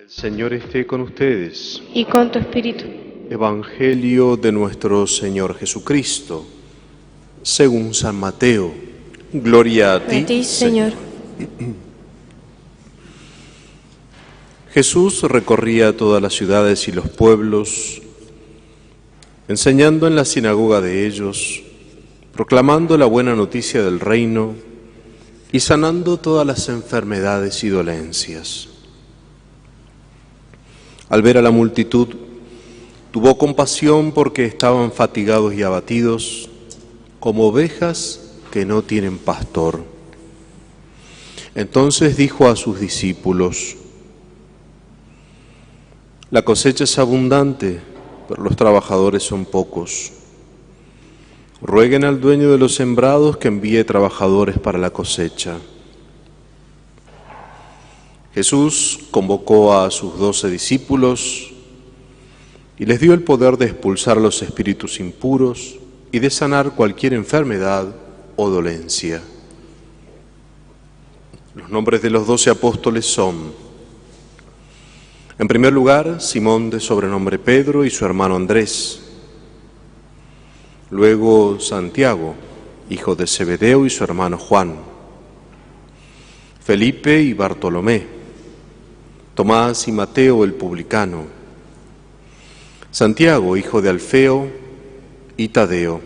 El Señor esté con ustedes. Y con tu espíritu. Evangelio de nuestro Señor Jesucristo, según San Mateo. Gloria a ti, Señor. Jesús recorría todas las ciudades y los pueblos, enseñando en la sinagoga de ellos, proclamando la buena noticia del reino y sanando todas las enfermedades y dolencias. Al ver a la multitud, tuvo compasión porque estaban fatigados y abatidos, como ovejas que no tienen pastor. Entonces dijo a sus discípulos: la cosecha es abundante, pero los trabajadores son pocos. Rueguen al dueño de los sembrados que envíe trabajadores para la cosecha. Jesús convocó a sus 12 discípulos y les dio el poder de expulsar los espíritus impuros y de sanar cualquier enfermedad o dolencia. Los nombres de los 12 apóstoles son: en primer lugar, Simón, de sobrenombre Pedro, y su hermano Andrés. Luego Santiago, hijo de Zebedeo, y su hermano Juan. Felipe y Bartolomé. Tomás y Mateo el publicano. Santiago, hijo de Alfeo, y Tadeo.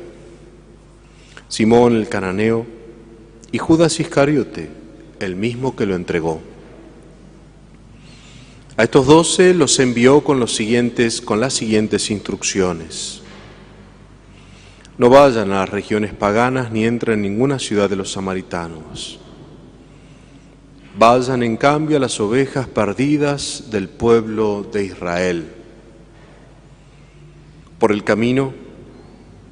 Simón el cananeo y Judas Iscariote, el mismo que lo entregó. A estos 12 los envió con las siguientes instrucciones: no vayan a las regiones paganas ni entren en ninguna ciudad de los samaritanos. Vayan en cambio a las ovejas perdidas del pueblo de Israel. Por el camino,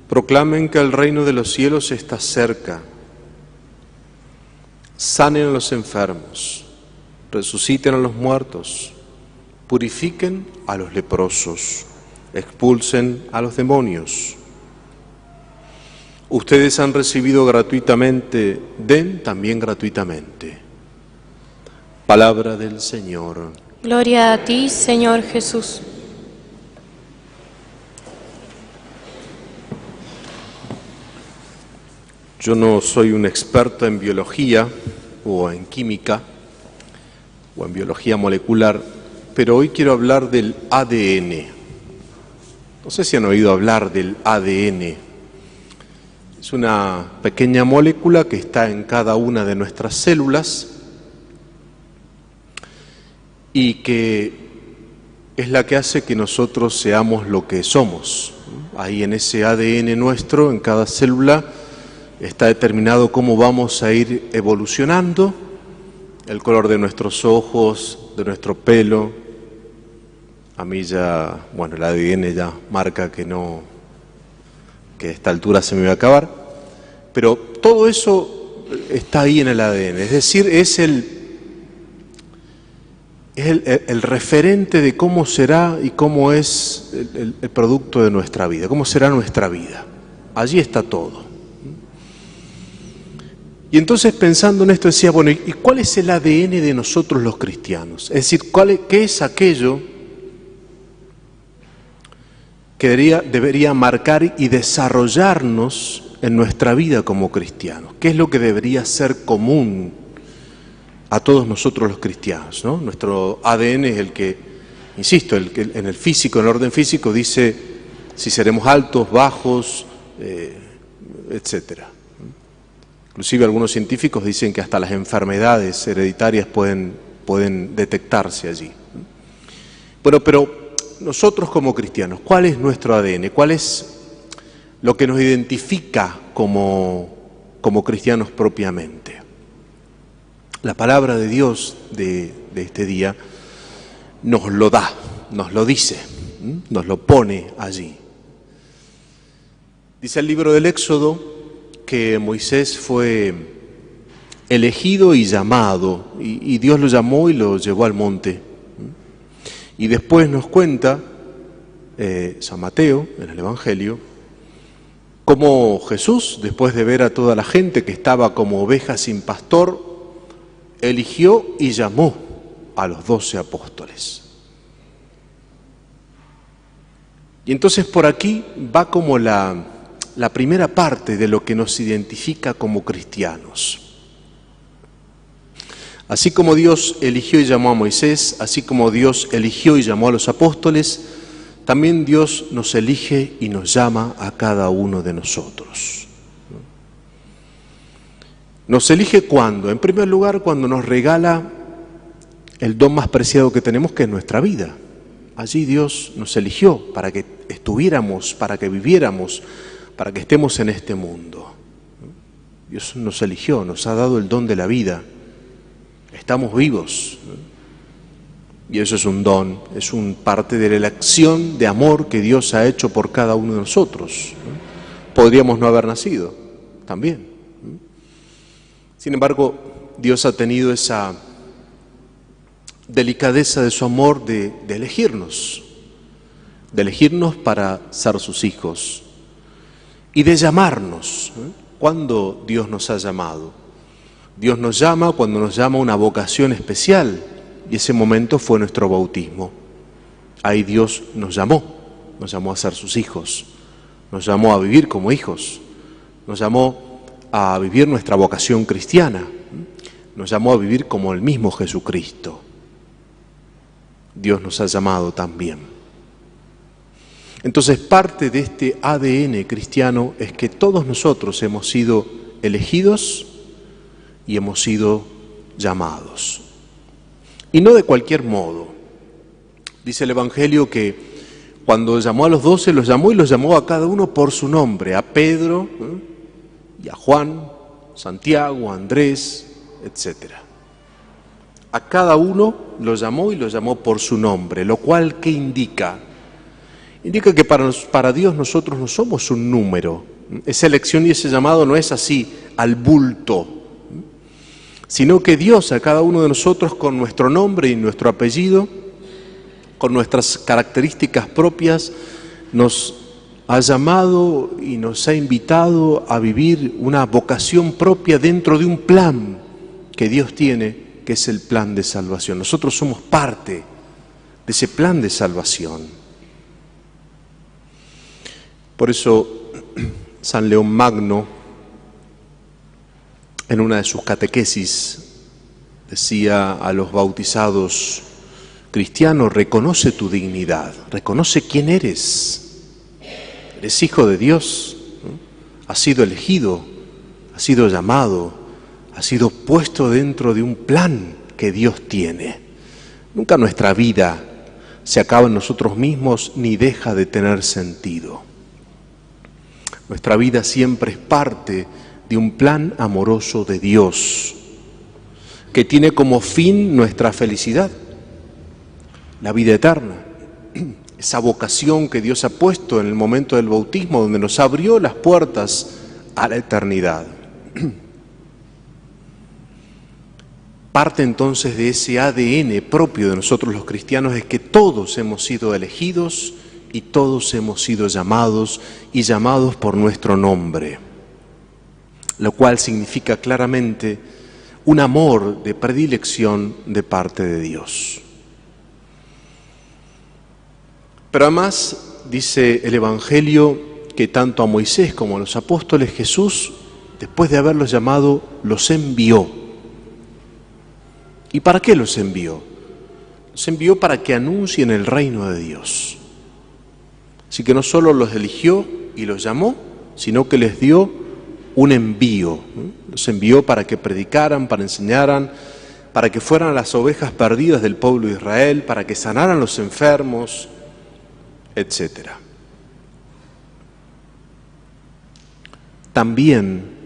proclamen que el reino de los cielos está cerca. Sanen a los enfermos, resuciten a los muertos, purifiquen a los leprosos, expulsen a los demonios. Ustedes han recibido gratuitamente, den también gratuitamente. Palabra del Señor. Gloria a ti, Señor Jesús. Yo no soy un experto en biología o en química o en biología molecular, pero hoy quiero hablar del ADN. No sé si han oído hablar del ADN. Es una pequeña molécula que está en cada una de nuestras células y que es la que hace que nosotros seamos lo que somos. Ahí en ese ADN nuestro, en cada célula, está determinado cómo vamos a ir evolucionando, el color de nuestros ojos, de nuestro pelo. A mí ya, el ADN ya marca que a esta altura se me va a acabar, pero todo eso está ahí en el ADN, es decir, es el referente de cómo será y cómo es el producto de nuestra vida, cómo será nuestra vida. Allí está todo. Y entonces, pensando en esto, decía, ¿y cuál es el ADN de nosotros los cristianos? Es decir, ¿qué es aquello que debería marcar y desarrollarnos en nuestra vida como cristianos? ¿Qué es lo que debería ser común a todos nosotros los cristianos, ¿no? Nuestro ADN es el que, insisto, el que en el físico, en el orden físico, dice si seremos altos, bajos, etcétera. Inclusive algunos científicos dicen que hasta las enfermedades hereditarias pueden detectarse allí. Bueno, pero nosotros como cristianos, ¿cuál es nuestro ADN? ¿Cuál es lo que nos identifica como cristianos propiamente? La palabra de Dios de este día nos lo da, nos lo dice, nos lo pone allí. Dice el libro del Éxodo que Moisés fue elegido y llamado, y Dios lo llamó y lo llevó al monte. Y después nos cuenta San Mateo, en el Evangelio, cómo Jesús, después de ver a toda la gente que estaba como ovejas sin pastor, eligió y llamó a los 12 apóstoles. Y entonces por aquí va como la primera parte de lo que nos identifica como cristianos. Así como Dios eligió y llamó a Moisés, así como Dios eligió y llamó a los apóstoles, también Dios nos elige y nos llama a cada uno de nosotros. Nos elige ¿cuándo? En primer lugar, cuando nos regala el don más preciado que tenemos, que es nuestra vida. Allí Dios nos eligió para que estuviéramos, para que viviéramos, para que estemos en este mundo. Dios nos eligió, nos ha dado el don de la vida. Estamos vivos. Y eso es un don, es parte de la elección de amor que Dios ha hecho por cada uno de nosotros. Podríamos no haber nacido, también. Sin embargo, Dios ha tenido esa delicadeza de su amor de elegirnos para ser sus hijos y de llamarnos. ¿Cuándo Dios nos ha llamado? Dios nos llama cuando nos llama a una vocación especial, y ese momento fue nuestro bautismo. Ahí Dios nos llamó a ser sus hijos, nos llamó a vivir como hijos, nos llamó a vivir nuestra vocación cristiana, nos llamó a vivir como el mismo Jesucristo. Dios nos ha llamado también. Entonces, parte de este ADN cristiano es que todos nosotros hemos sido elegidos y hemos sido llamados. Y no de cualquier modo. Dice el Evangelio que cuando llamó a los 12, los llamó a cada uno por su nombre, a Pedro y a Juan, Santiago, Andrés, etc. A cada uno los llamó por su nombre, lo cual, ¿qué indica? Indica que para Dios nosotros no somos un número. Esa elección y ese llamado no es así, al bulto, sino que Dios a cada uno de nosotros con nuestro nombre y nuestro apellido, con nuestras características propias, nos ha llamado y nos ha invitado a vivir una vocación propia dentro de un plan que Dios tiene, que es el plan de salvación. Nosotros somos parte de ese plan de salvación. Por eso San León Magno, en una de sus catequesis, decía a los bautizados cristianos: reconoce tu dignidad, reconoce quién eres. Eres hijo de Dios, ¿no? Has sido elegido, has sido llamado, has sido puesto dentro de un plan que Dios tiene. Nunca nuestra vida se acaba en nosotros mismos ni deja de tener sentido. Nuestra vida siempre es parte de un plan amoroso de Dios, que tiene como fin nuestra felicidad, la vida eterna, esa vocación que Dios ha puesto en el momento del bautismo, donde nos abrió las puertas a la eternidad. Parte entonces de ese ADN propio de nosotros los cristianos es que todos hemos sido elegidos y todos hemos sido llamados y llamados por nuestro nombre, lo cual significa claramente un amor de predilección de parte de Dios. Pero además dice el Evangelio que tanto a Moisés como a los apóstoles Jesús, después de haberlos llamado, los envió. ¿Y para qué los envió? Los envió para que anuncien el reino de Dios. Así que no solo los eligió y los llamó, sino que les dio un envío. Los envió para que predicaran, para enseñaran, para que fueran las ovejas perdidas del pueblo de Israel, para que sanaran los enfermos, etc. También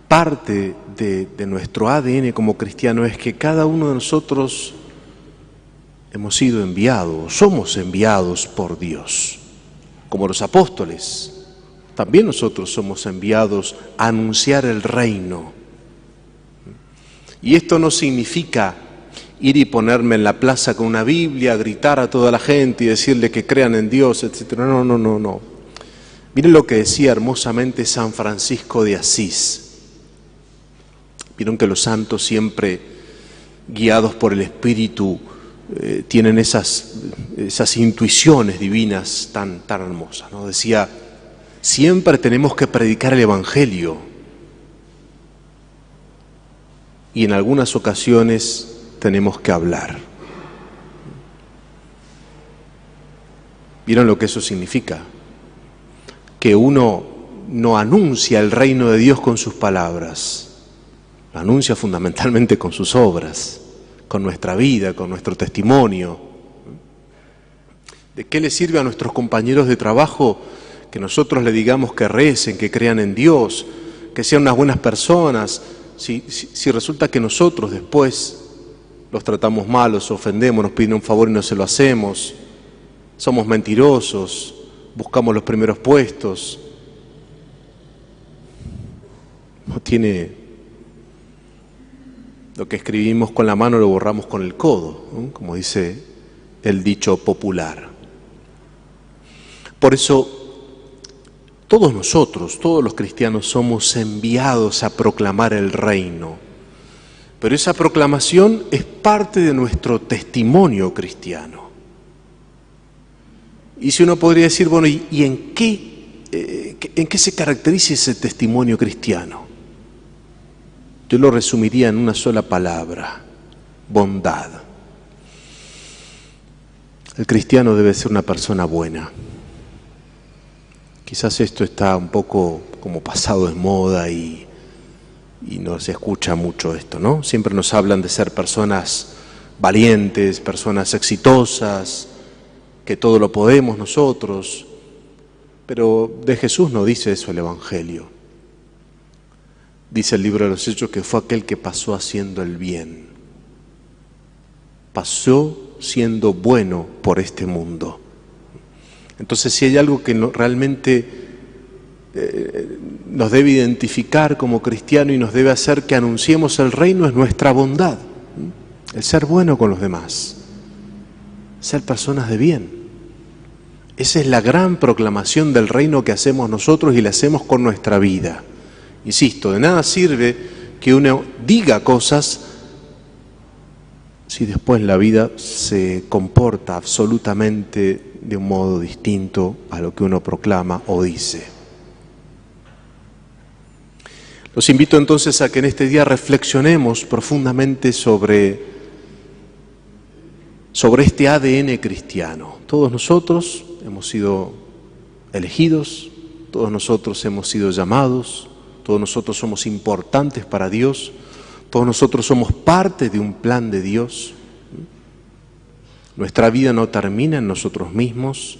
parte de nuestro ADN como cristiano es que cada uno de nosotros hemos sido enviados, somos enviados por Dios, como los apóstoles. También nosotros somos enviados a anunciar el reino. Y esto no significa ir y ponerme en la plaza con una Biblia, gritar a toda la gente y decirle que crean en Dios, etc. No. Miren lo que decía hermosamente San Francisco de Asís. Vieron que los santos siempre, guiados por el Espíritu, tienen esas esas intuiciones divinas tan hermosas, ¿no? Decía, siempre tenemos que predicar el Evangelio y en algunas ocasiones tenemos que hablar. ¿Vieron lo que eso significa? Que uno no anuncia el reino de Dios con sus palabras, lo anuncia fundamentalmente con sus obras, con nuestra vida, con nuestro testimonio. ¿De qué le sirve a nuestros compañeros de trabajo que nosotros le digamos que recen, que crean en Dios, que sean unas buenas personas, si resulta que nosotros después los tratamos mal, los ofendemos, nos piden un favor y no se lo hacemos, somos mentirosos, buscamos los primeros puestos? No tiene... Lo que escribimos con la mano lo borramos con el codo, ¿no? Como dice el dicho popular. Por eso, todos nosotros, todos los cristianos, somos enviados a proclamar el reino. Pero esa proclamación es parte de nuestro testimonio cristiano. Y si uno podría decir, bueno, ¿y en qué se caracteriza ese testimonio cristiano? Yo lo resumiría en una sola palabra: bondad. El cristiano debe ser una persona buena. Quizás esto está un poco como pasado de moda y no se escucha mucho esto, ¿no? Siempre nos hablan de ser personas valientes, personas exitosas, que todo lo podemos nosotros, pero de Jesús no dice eso el Evangelio. Dice el libro de los Hechos que fue aquel que pasó haciendo el bien, pasó siendo bueno por este mundo. Entonces, si hay algo que realmente nos debe identificar como cristiano y nos debe hacer que anunciemos el reino, es nuestra bondad, el ser bueno con los demás, ser personas de bien. Esa es la gran proclamación del reino que hacemos nosotros y la hacemos con nuestra vida. Insisto, de nada sirve que uno diga cosas si después la vida se comporta absolutamente de un modo distinto a lo que uno proclama o dice. Los invito entonces a que en este día reflexionemos profundamente sobre este ADN cristiano. Todos nosotros hemos sido elegidos, todos nosotros hemos sido llamados, todos nosotros somos importantes para Dios, todos nosotros somos parte de un plan de Dios. Nuestra vida no termina en nosotros mismos.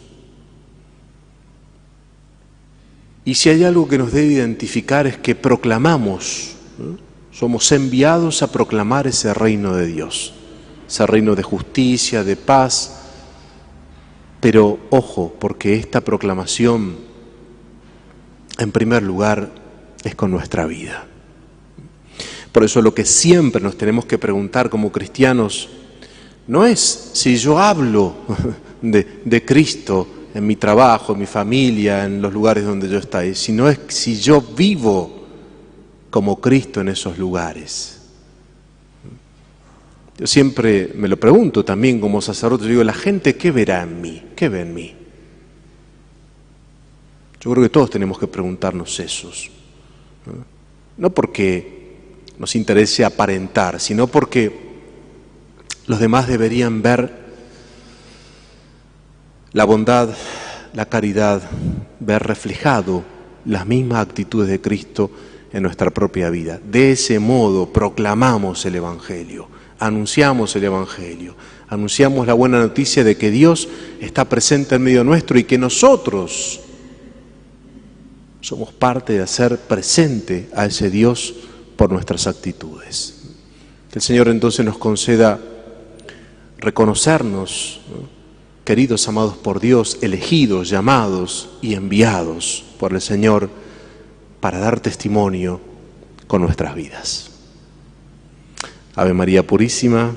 Y si hay algo que nos debe identificar es que proclamamos, ¿no? Somos enviados a proclamar ese reino de Dios, ese reino de justicia, de paz. Pero ojo, porque esta proclamación, en primer lugar, es con nuestra vida. Por eso lo que siempre nos tenemos que preguntar como cristianos no es si yo hablo de Cristo en mi trabajo, en mi familia, en los lugares donde yo estoy, sino es si yo vivo como Cristo en esos lugares. Yo siempre me lo pregunto también como sacerdote, yo digo, ¿la gente qué verá en mí? ¿Qué ve en mí? Yo creo que todos tenemos que preguntarnos eso. No porque nos interese aparentar, sino porque los demás deberían ver la bondad, la caridad, ver reflejado las mismas actitudes de Cristo en nuestra propia vida. De ese modo proclamamos el Evangelio, anunciamos el Evangelio, anunciamos la buena noticia de que Dios está presente en medio nuestro y que nosotros somos parte de hacer presente a ese Dios por nuestras actitudes. Que el Señor entonces nos conceda reconocernos, ¿no?, queridos, amados por Dios, elegidos, llamados y enviados por el Señor para dar testimonio con nuestras vidas. Ave María Purísima,